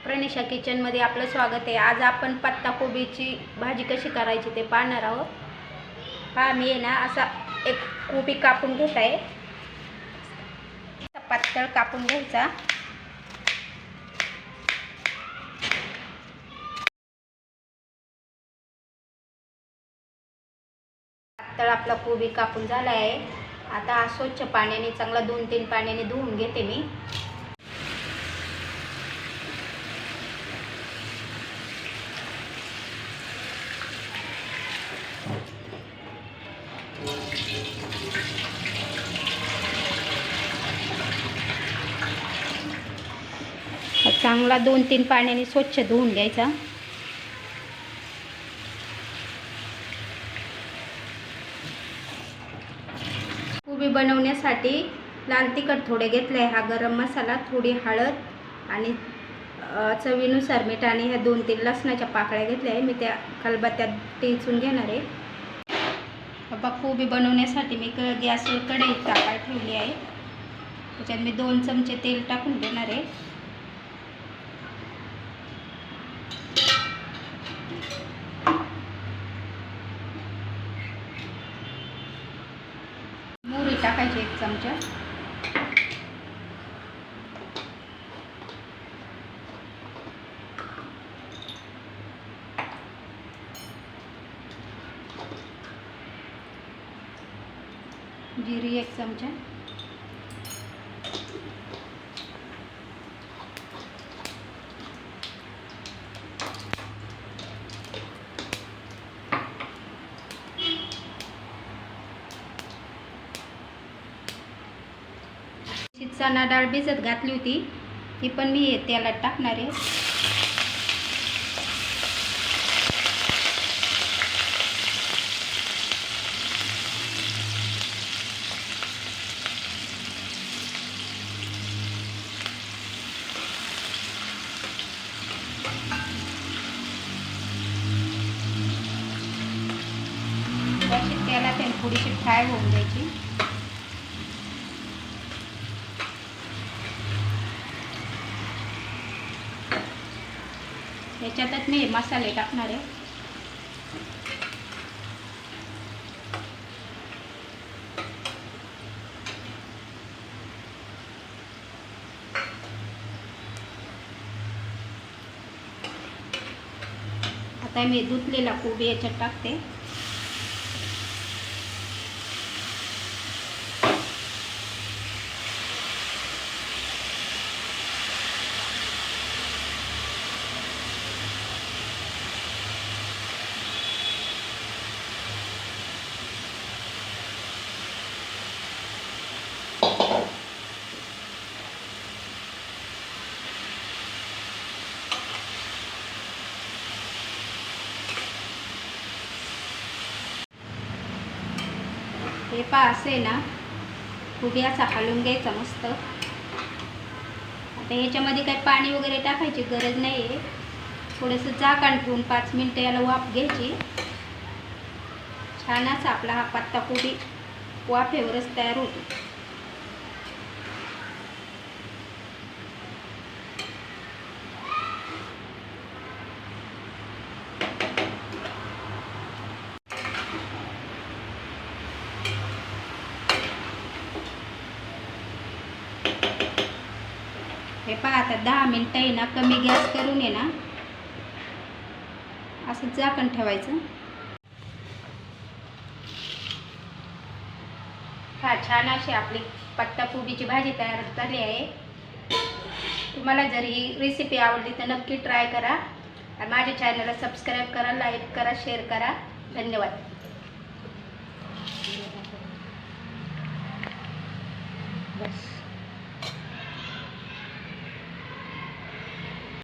प्रणिशा किचनमध्ये आपलं स्वागत आहे। आज आपण पत्ताकोबीची भाजी कशी करायची ते पाहणार आहोत। पहा मी ना असा एक कोबी कापून घेत आहे, पातळ कापून घ्यायचा। पातळ आपला कोबी कापून झाला आहे। आता स्वच्छ पाण्याने चांगला 2-3 पाण्याने धुवून घेते मी। चांगला 2-3 पाण्याने स्वच्छ धुवून घ्यायचा। कोबी बनवण्यासाठी लाल तिखट थोडे घेतले, हा गरम मसाला, थोडी हळद आणि चवीनुसार मीठ आणि ह्या 2-3 लसणाच्या पाकळ्या घेतल्या आहे। मी त्या खलबत्त्यात टेचून घेणार आहे। बाबा कोबी बनवण्यासाठी मी गॅसवर कढई तापायला ठेवली आहे। त्याच्यात मी 2 चमचे तेल टाकून देणार आहे। मोहरी टाकायची 1 चमचा, जिरी 1 चमचा, चणा डाळ भिजत घातली होती, ती पण मी तेलात टाकणार आहे। तेलात थोडीशी फ्राय होऊन द्यायची। याच्यातच मी मसाले टाकणार आहे। आता मी धुतलेला कोबी याच्यात टाकते। हे पहा असे ना कोबी असा हलवून घ्यायचा मस्त। आता ह्याच्यामध्ये काही पाणी वगैरे टाकायची गरज नाही आहे। थोडंसं झाकण ठेवून 5 मिनिटं याला वाफ घ्यायची। छान असा आपला हा पत्ता कोबी वाफेवरच तयार होतो। हे पहा आता 10 मिनिटं आहे ना, कमी गॅस करून आहे ना असं झाकण ठेवायचं। हा छान अशी आपली पत्ताकोबीची भाजी तयार झाली आहे। तुम्हाला जर ही रेसिपी आवडली तर नक्की ट्राय करा आणि माझ्या चॅनलला सबस्क्राईब करा, लाईक करा, शेअर करा। धन्यवाद।